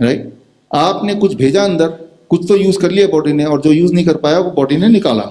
Right. आपने कुछ भेजा अंदर, कुछ तो यूज कर लिया बॉडी ने, और जो यूज नहीं कर पाया वो बॉडी ने निकाला,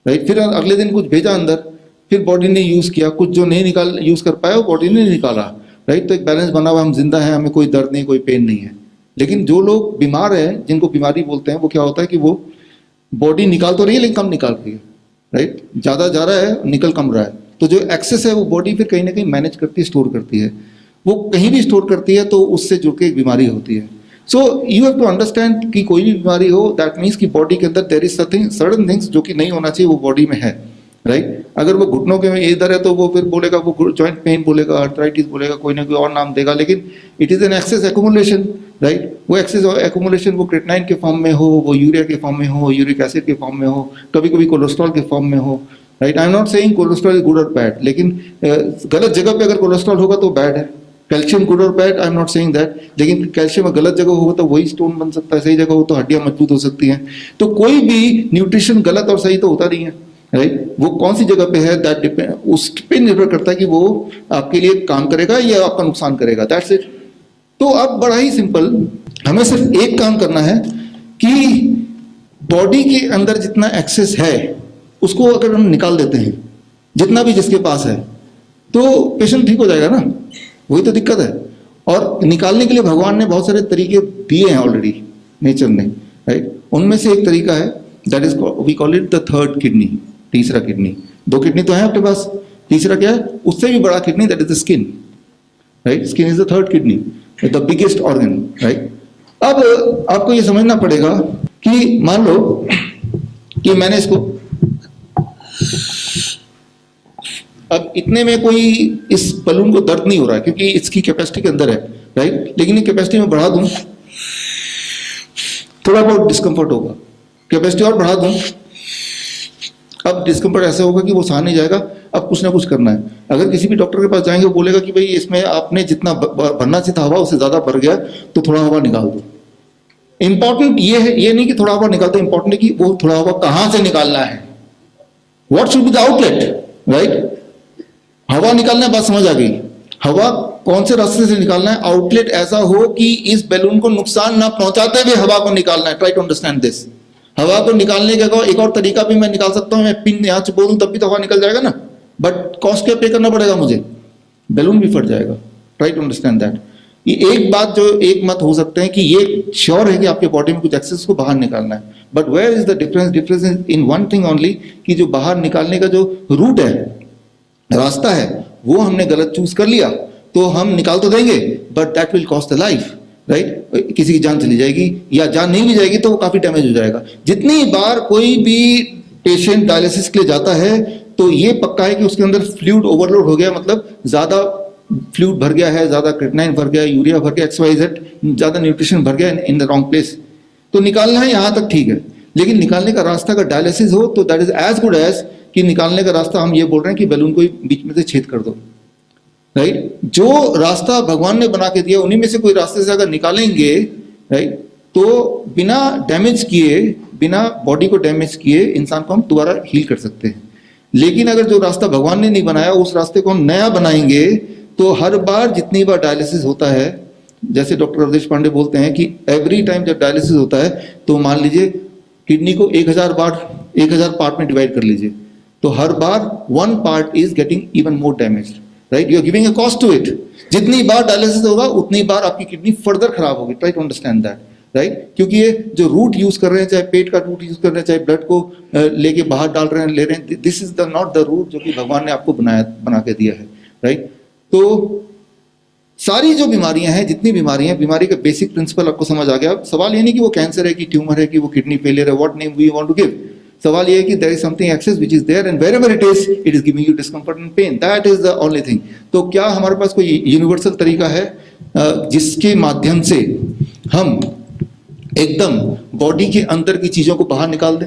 राइट। फिर अगले दिन कुछ भेजा अंदर, फिर बॉडी ने यूज किया, कुछ जो नहीं निकाल यूज कर पाया वो बॉडी ने निकाला, राइट। तो एक बैलेंस बना हुआ, हम जिंदा हैं, हमें कोई दर्द नहीं, कोई पेन नहीं है। लेकिन जो लोग बीमार हैं, जिनको बीमारी बोलते हैं, वो क्या होता है कि वो बॉडी निकाल तो रही है लेकिन कम निकाल रही है, राइट। ज्यादा जा रहा है, निकल कम रहा है। तो जो एक्सेस है वो बॉडी फिर कहीं ना कहीं मैनेज करती है, स्टोर करती है। वो कहीं भी स्टोर करती है तो उससे जुड़ के एक बीमारी होती है। So you have to understand कि कोई भी बीमारी हो, दैट मीन्स कि बॉडी के अंदर there is something certain things जो कि नहीं होना चाहिए, वो बॉडी में है, राइट। अगर वो घुटनों के इधर है तो वो फिर बोलेगा, वो जॉइंट पेन बोलेगा, आर्थराइटिस बोलेगा, कोई ना कोई और नाम देगा, लेकिन it is an excess accumulation, right. वो एक्सेस एक्यूमुलेशन वो क्रिएटिनाइन के फॉर्म में हो, वो यूरिया के फॉर्म में हो, यूरिक एसिड के फॉर्म में हो, कभी कभी कोलेस्ट्रॉल के फॉर्म में हो, right. I am not saying cholesterol is good और बैड, लेकिन गलत जगह पे अगर कोलेस्ट्रॉल होगा तो बैड है। कैल्शियम गुड और bad, I am not saying that, लेकिन कैल्शियम गलत जगह होगा तो वही स्टोन बन सकता है, सही जगह हो तो हड्डियां मजबूत हो सकती हैं। तो कोई भी न्यूट्रिशन गलत और सही तो होता नहीं है, राइट। वो कौन सी जगह पे है, दैट डिपेंड, उस पे निर्भर करता है कि वो आपके लिए काम करेगा या आपका नुकसान करेगा, दैट्स इट। तो अब बड़ा ही सिंपल, हमें सिर्फ एक काम करना है कि बॉडी के अंदर जितना एक्सेस है उसको अगर हम निकाल देते हैं, जितना भी जिसके पास है, तो पेशेंट ठीक हो जाएगा ना। वही तो दिक्कत है। और निकालने के लिए भगवान ने बहुत सारे तरीके दिए हैं ऑलरेडी, नेचर ने, राइट। उनमें से एक तरीका है, that is we call it the third kidney, तीसरा किडनी। दो किडनी तो है आपके पास, तीसरा क्या है, उससे भी बड़ा kidney, that is the skin, right. Skin is the third kidney, the biggest organ, right. अब आपको ये समझना पड़ेगा कि मान लो कि मैंने इसको, अब इतने में कोई इस बलून को दर्द नहीं हो रहा है क्योंकि इसकी कैपेसिटी के अंदर है, राइट। लेकिन ये कैपेसिटी में बढ़ा दूं, थोड़ा बहुत डिस्कम्फर्ट होगा, कैपेसिटी और बढ़ा दूं, अब डिस्कम्फर्ट ऐसा होगा कि वो सह नहीं जाएगा, अब कुछ ना कुछ करना है। अगर किसी भी डॉक्टर के पास जाएंगे, वो बोलेगा कि भाई इसमें आपने जितना भरना चाहिए था हवा, उससे ज्यादा भर गया, तो थोड़ा हवा निकाल दो। इंपॉर्टेंट ये है, ये नहीं कि थोड़ा हवा निकालते, इंपॉर्टेंट है कि वो थोड़ा हवा कहां से निकालना है, what should be the outlet, right. हवा निकालना है, बात समझ आ गई। हवा कौन से रास्ते से निकालना है, आउटलेट ऐसा हो कि इस बैलून को नुकसान ना पहुंचाते हुए हवा को निकालना है। Try to understand this. हवा को निकालने का एक और तरीका भी मैं निकाल सकता हूं, मैं पिन यहां से बोलूं तब भी तो हवा निकल जाएगा ना, बट कॉस्ट क्या पे करना पड़ेगा मुझे, बैलून भी फट जाएगा। Try to understand that. ये एक बात जो एक मत हो सकते हैं कि ये श्योर है कि आपके बॉडी में कुछ एक्सेस को बाहर निकालना है, but where is the difference, difference in one thing only, कि जो बाहर निकालने का जो रूट है, रास्ता है, वो हमने गलत चूज कर लिया तो हम निकाल तो देंगे, but that will cost the life, right. किसी की जान चली जाएगी, या जान नहीं भी जाएगी तो वो काफी डैमेज हो जाएगा। जितनी बार कोई भी पेशेंट डायलिसिस के लिए जाता है तो ये पक्का है कि उसके अंदर फ्लूइड ओवरलोड हो गया, मतलब ज्यादा फ्लूइड भर गया है, ज्यादा क्रिएटिनाइन भर गया, यूरिया भर गया, XYZ, ज्यादा न्यूट्रिशन भर गया इन द रॉन्ग प्लेस। तो निकालना है यहां तक ठीक है, लेकिन निकालने का रास्ता अगर डायलिसिस हो तो that is as good as कि निकालने का रास्ता हम ये बोल रहे हैं कि बैलून को बीच में से छेद कर दो, राइट। जो रास्ता भगवान ने बना के दिया उन्हीं में से कोई रास्ते से अगर निकालेंगे, राइट, तो बिना डैमेज किए, बिना बॉडी को डैमेज किए इंसान को हम दोबारा हील कर सकते हैं। लेकिन अगर जो रास्ता भगवान ने नहीं बनाया उस रास्ते को हम नया बनाएंगे तो हर बार जितनी बार डायलिसिस होता है, जैसे डॉक्टर अवधेश पांडे बोलते हैं कि एवरी टाइम जब डायलिसिस होता है तो मान लीजिए किडनी को 1000 पार्ट में डिवाइड कर लीजिए, तो हर बार 1 part is getting even more damage, right. You are giving a cost to it. जितनी बार डायलिसिस होगा उतनी बार आपकी किडनी फर्दर खराब होगी। Try to understand that, right. क्योंकि ये जो रूट यूज कर रहे हैं, चाहे पेट का रूट यूज कर रहे हैं, चाहे ब्लड को लेके बाहर डाल रहे हैं, ले रहे हैं, this is the not the root जो कि भगवान ने आपको बना के दिया है, राइट। तो सारी जो बीमारियां हैं, जितनी बीमारियां हैं, बीमारी का बेसिक प्रिंसिपल आपको समझ आ गया। सवाल ये नहीं कि वो कैंसर है, कि ट्यूमर है, कि वो किडनी फेलियर है, what name we want to give. सवाल ये है कि there is something excess which is there and wherever it is giving you discomfort and pain, that is the only thing. तो क्या हमारे पास कोई यूनिवर्सल तरीका है जिसके माध्यम से हम एकदम बॉडी के अंदर की चीजों को बाहर निकाल दें,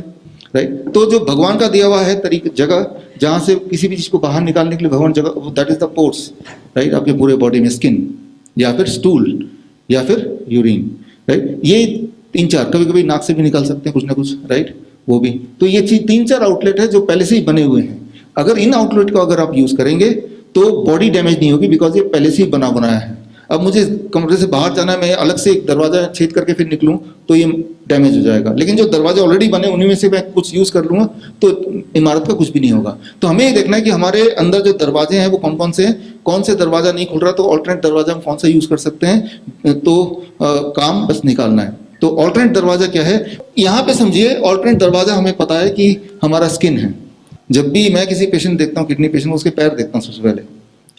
राइट। तो जो भगवान का दिया हुआ है तरीका, जगह जहां से किसी भी चीज को बाहर निकालने के लिए भगवान जगह, that is the pores, right. आपके पूरे बॉडी में स्किन या फिर स्टूल या फिर यूरिन, राइट। ये 3-4, कभी कभी नाक से भी निकाल सकते हैं कुछ ना कुछ, राइट, वो भी। तो ये चीज 3-4 आउटलेट है जो पहले से ही बने हुए हैं। अगर इन आउटलेट को अगर आप यूज करेंगे तो बॉडी डैमेज नहीं होगी, बिकॉज ये पहले से ही बनाया है। अब मुझे कमरे से बाहर जाना है, मैं अलग से एक दरवाजा छेद करके फिर निकलूं तो ये डैमेज हो जाएगा। लेकिन जो दरवाजे ऑलरेडी बने उन्हीं में से मैं कुछ यूज कर लूंगा तो इमारत का कुछ भी नहीं होगा। तो हमें ये देखना है कि हमारे अंदर जो दरवाजे हैं वो कौन कौन से हैं, कौन से दरवाजा नहीं खुल रहा तो ऑल्टरनेट दरवाजा हम कौन सा यूज कर सकते हैं, तो काम बस निकालना है। तो ऑल्टरनेट दरवाजा क्या है, यहाँ पे समझिए ऑल्टरनेट दरवाजा हमें पता है कि हमारा स्किन है। जब भी मैं किसी पेशेंट देखता हूँ, किडनी पेशेंट, उसके पैर देखता हूँ सबसे पहले।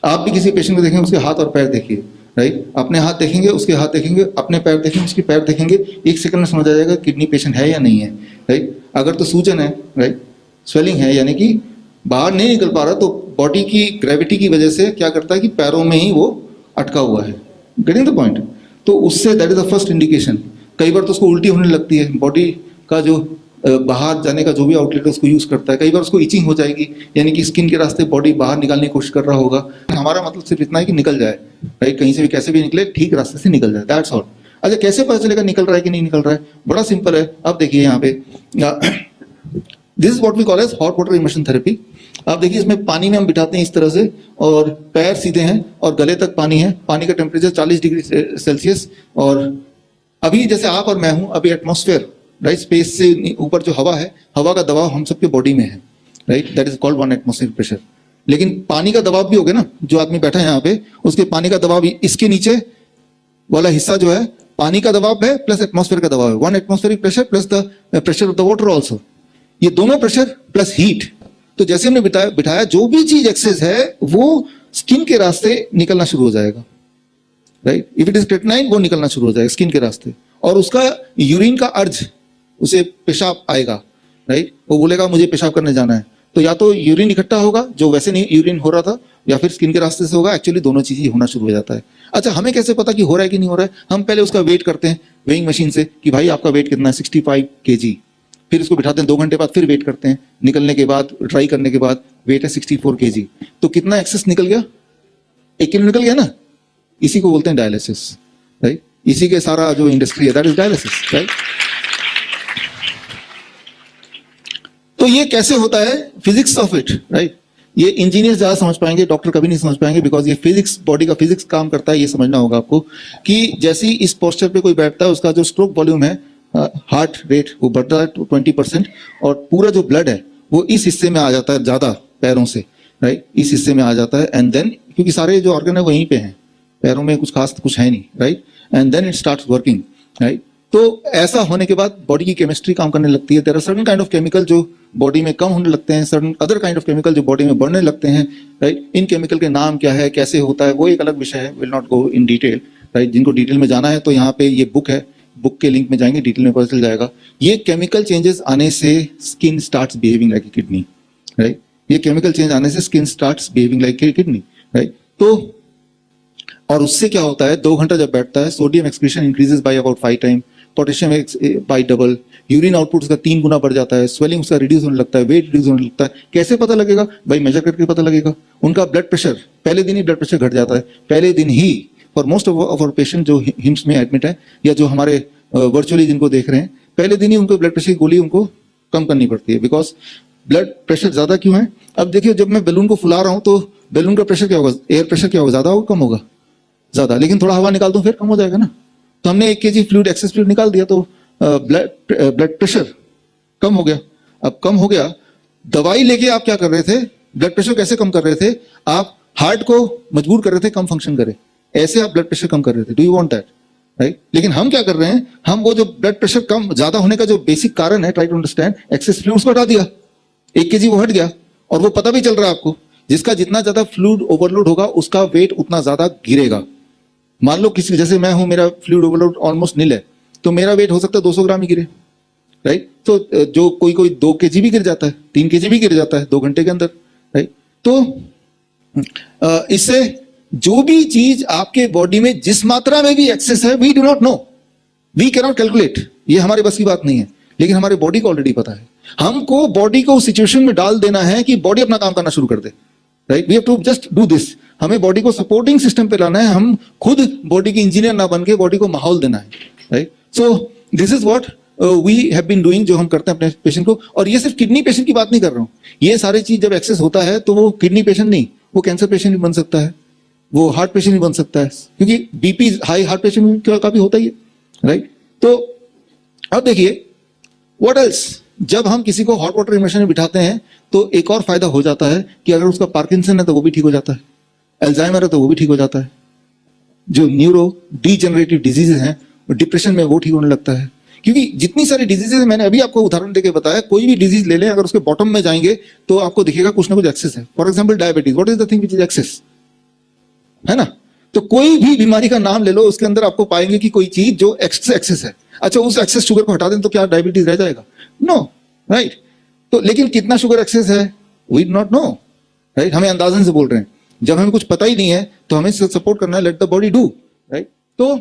आप भी किसी पेशेंट को देखेंगे, उसके हाथ और पैर देखिए, राइट। अपने हाथ देखेंगे, उसके हाथ देखेंगे, अपने पैर देखेंगे, उसके पैर देखेंगे, एक सेकंड में समझ आ जाएगा किडनी पेशेंट है या नहीं है, राइट। अगर तो सूजन है, राइट, स्वेलिंग है, यानी कि बाहर नहीं निकल पा रहा, तो बॉडी की ग्रेविटी की वजह से क्या करता है कि पैरों में ही वो अटका हुआ है। Getting the point? तो उससे that is the first indication. कई बार तो उसको उल्टी होने लगती है, बॉडी का जो बाहर जाने का जो भी आउटलेट है उसको यूज करता है। कई बार उसको इचिंग हो जाएगी, यानी कि स्किन के रास्ते बॉडी बाहर निकालने की कोशिश कर रहा होगा। हमारा मतलब सिर्फ इतना है कि निकल जाए, राइट, कहीं से भी कैसे भी निकले, ठीक रास्ते से निकल जाए, दैट्स ऑल। अच्छा, कैसे पता चलेगा निकल रहा है कि नहीं निकल रहा है? बड़ा सिंपल है। आप देखिए यहाँ पे, this is what we call as hot water immersion therapy. आप देखिए, इसमें पानी में हम बिठाते हैं इस तरह से, और पैर सीधे हैं और गले तक पानी है। पानी का टेम्परेचर 40 डिग्री सेल्सियस। और अभी जैसे आप और मैं हूं, अभी एटमॉस्फेयर, राइट, स्पेस से ऊपर जो हवा है, हवा का दबाव हम सबके बॉडी में है, right, that is called 1 atmospheric pressure. लेकिन पानी का दबाव भी हो गया ना, जो आदमी बैठा है यहाँ पे, उसके पानी का दबाव इसके नीचे वाला हिस्सा जो है, पानी का दबाव है प्लस एटमॉस्फेयर का दबाव है। 1 atmospheric pressure plus the pressure of the water also. ये दोनों प्रेशर प्लस हीट। तो जैसे हमने बिठाया, जो भी चीज एक्सेस है वो स्किन के रास्ते निकलना शुरू हो जाएगा, right. If it is creatinine, वो निकलना शुरू हो जाएगा स्किन के रास्ते, और उसका यूरिन का अर्ज, उसे पेशाब आएगा, राइट। वो बोलेगा मुझे पेशाब करने जाना है, तो या तो यूरिन इकट्ठा होगा जो वैसे नहीं यूरिन हो रहा था, या फिर स्किन के रास्ते से होगा। एक्चुअली दोनों चीजें होना शुरू हो जाता है। अच्छा, हमें कैसे पता कि हो रहा है कि नहीं हो रहा है? हम पहले उसका वेट करते हैं वेइंग मशीन से कि भाई आपका वेट कितना है, 65 kg। फिर उसको बिठाते हैं, 2 घंटे बाद फिर वेट करते हैं, निकलने के बाद, ट्राई करने के बाद वेट है 64 kg। तो कितना एक्सेस निकल गया? 1 किलो निकल गया ना। इसी को बोलते हैं डायलिसिस, राइट। इसी के सारा जो इंडस्ट्री है, दैट इज डायलिसिस, राइट। तो ये कैसे होता है? Physics of it, right. ये इंजीनियर ज्यादा समझ पाएंगे, डॉक्टर कभी नहीं समझ पाएंगे, बिकॉज ये फिजिक्स, बॉडी का फिजिक्स काम करता है। ये समझना होगा आपको कि जैसे ही इस पोस्चर पे कोई बैठता है, उसका जो स्ट्रोक वॉल्यूम है, हार्ट रेट, वो बढ़ता है 20%, और पूरा जो ब्लड है वो इस हिस्से में आ जाता है ज्यादा, पैरों से, राइट, इस हिस्से में आ जाता है। एंड देन, क्योंकि सारे जो ऑर्गन है वहीं पे हैं, पैरों में कुछ खास कुछ है नहीं, right. And then it starts working, right. तो ऐसा होने के बाद बॉडी की केमिस्ट्री काम करने लगती है। There are certain kind of chemical जो बॉडी में कम होने लगते हैं, certain other kind of chemical जो बॉडी में बढ़ने लगते हैं, राइट। इन केमिकल के नाम क्या है, कैसे होता है, वो एक अलग विषय है, will not go in detail, right. जिनको डिटेल में जाना है तो यहाँ पे ये बुक है, बुक के लिंक में जाएंगे, डिटेल में पता चल जाएगा। ये केमिकल चेंजेस आने से skin starts behaving like a kidney, right. ये केमिकल चेंज आने से skin starts behaving like a kidney, right. तो और उससे क्या होता है, 2 घंटा जब बैठता है, sodium excretion increases by about 5 time, potassium bye double, urine output उसका 3 गुना बढ़ जाता है, स्वेलिंग उसका रिड्यूस होने लगता है, वेट रिड्यूस होने लगता है। कैसे पता लगेगा भाई? मेजर करके पता लगेगा। उनका ब्लड प्रेशर, पहले दिन ही ब्लड प्रेशर घट जाता है, पहले दिन ही। For most of our patient जो हिम्स में एडमिट है, या जो हमारे वर्चुअली जिनको देख रहे हैं, पहले दिन ही उनको ब्लड प्रेशर की गोली उनको कम करनी पड़ती है। बिकॉज ब्लड प्रेशर ज्यादा क्यों है? अब देखिए, जब मैं बैलून को फुला रहा हूं तो बैलून का प्रेशर क्या होगा, एयर प्रेशर क्या होगा, ज्यादा होगा कम होगा? ज्यादा। लेकिन थोड़ा हवा निकाल दूं फिर कम हो जाएगा ना। तो हमने 1 kg फ्लूइड, एक्सेस फ्लूइड निकाल दिया, तो ब्लड प्रेशर कम हो गया। अब कम हो गया, दवाई लेके आप क्या कर रहे थे? ब्लड प्रेशर कैसे कम कर रहे थे? आप हार्ट को मजबूर कर रहे थे कम फंक्शन करे, ऐसे आप ब्लड प्रेशर कम कर रहे थे। Do you want that, right? लेकिन हम क्या कर रहे हैं, हम वो जो ब्लड प्रेशर कम ज्यादा होने का जो बेसिक कारण है, try to understand, excess fluid को हटा दिया, 1 kg वो हट गया, और वो पता भी चल रहा है आपको, जिसका जितना ज्यादा फ्लूइड ओवरलोड होगा उसका वेट उतना ज्यादा गिरेगा। मान लो किसी, जैसे मैं हूं, मेरा फ्लूइड ओवरलोड ऑलमोस्ट नील है, तो मेरा वेट हो सकता है 200 ग्राम ही गिरे, राइट? तो जो कोई 2 kg भी गिर जाता है, 3 kg भी गिर जाता है 2 घंटे के अंदर, राइट? तो इससे जो भी चीज आपके बॉडी में जिस मात्रा में भी एक्सेस है, we do not know, we can not calculate, ये हमारे बस की बात नहीं है। लेकिन हमारे बॉडी को ऑलरेडी पता है। हमको बॉडी को उस सिचुएशन में डाल देना है कि बॉडी अपना काम करना शुरू कर दे, right? We have to just do this. हमें बॉडी को सपोर्टिंग सिस्टम पे लाना है, हम खुद बॉडी के इंजीनियर ना बन के बॉडी को माहौल देना है, right? So this is what we have been doing, जो हम करते हैं अपने पेशेंट को। और ये सिर्फ किडनी पेशेंट की बात नहीं कर रहा हूं, ये सारी चीज जब एक्सेस होता है तो वो किडनी पेशेंट नहीं, वो कैंसर पेशेंट भी बन सकता है, वो हार्ट पेशेंट भी बन सकता है, क्योंकि बीपी हाई हार्ट पेशेंट का भी होता ही है, राइट। तो अब देखिए व्हाट एल्स, जब हम किसी को हॉट वाटर इमर्शन में बिठाते हैं तो एक और फायदा हो जाता है कि अगर उसका पार्किंसन है तो वो भी ठीक हो जाता है, अल्जाइमर है तो वो भी ठीक हो जाता है, जो न्यूरो डीजेनरेटिव डिजीजेज हैं, डिप्रेशन में वो ठीक होने लगता है। क्योंकि जितनी सारी डिजीजेज मैंने अभी आपको उदाहरण देके बताया, कोई भी डिजीज ले लें, अगर उसके बॉटम में जाएंगे तो आपको दिखेगा कुछ ना कुछ एक्सेस है। For example diabetes, what is the thing which is excess, है ना। तो कोई भी बीमारी का नाम ले लो, उसके अंदर आपको पाएंगे कि कोई चीज जो एक्सेस है। अच्छा, उस एक्सेस शुगर को हटा दें तो क्या डायबिटीज रह जाएगा? No, right. तो लेकिन कितना शुगर एक्सेस है we do not know, right. हमें अंदाजन से बोल रहे हैं, जब हमें कुछ पता ही नहीं है तो हमें सपोर्ट करना है, let the body do, right. तो